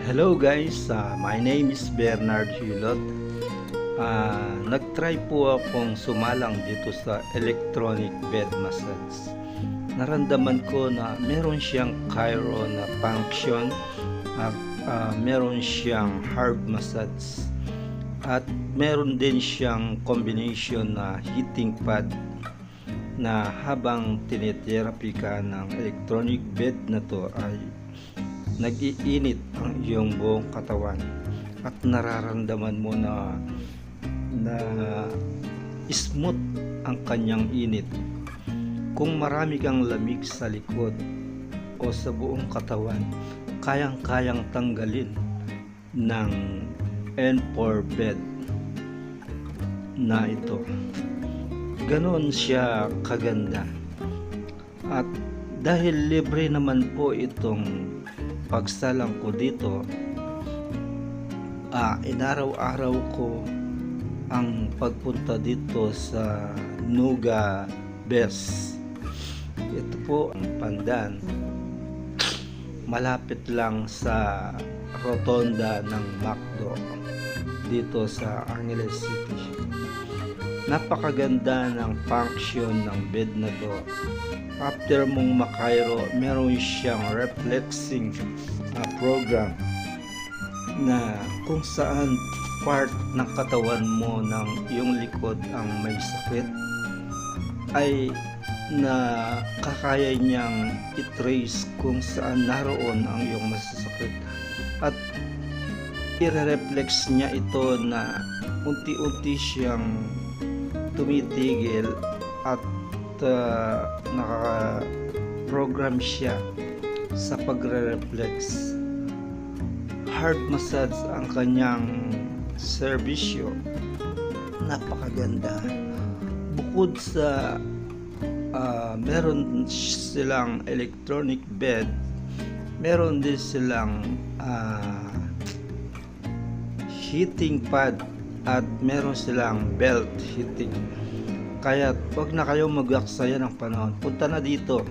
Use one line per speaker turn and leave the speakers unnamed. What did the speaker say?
Hello guys, my name is Bernard Hilot. Nag-try po akong sumalang dito sa electronic bed massage. Naramdaman ko na meron siyang chiro na function at meron siyang hard massage at meron din siyang combination na heating pad na habang tinetherapy ka ng electronic bed na to ay nag-iinit ang iyong buong katawan at nararamdaman mo na smooth ang kanyang init. Kung marami kang lamig sa likod o sa buong katawan, kayang-kayang tanggalin ng N4 bed na ito. Ganon siya kaganda. At dahil libre naman po itong pagsalang ko dito, inaraw-araw ko ang pagpunta dito sa Nuga Best. Ito po ang Pandan, malapit lang sa rotonda ng McDo dito sa Angeles City. Napakaganda ng function ng bed na to. After mong makairo, meron siyang reflexing program na kung saan part ng katawan mo ng iyong likod ang may sakit ay nakakaya niyang i-trace kung saan naroon ang iyong masasakit at i-reflex niya ito na unti-unti siyang tumitigil at naka-program siya sa pagre-reflex. Hard massage ang kanyang serbisyo. Napakaganda. Bukod sa meron silang electronic bed, meron din silang heating pad at meron silang belt heating. Kaya wag na kayo mag-aksaya ng panahon, punta na dito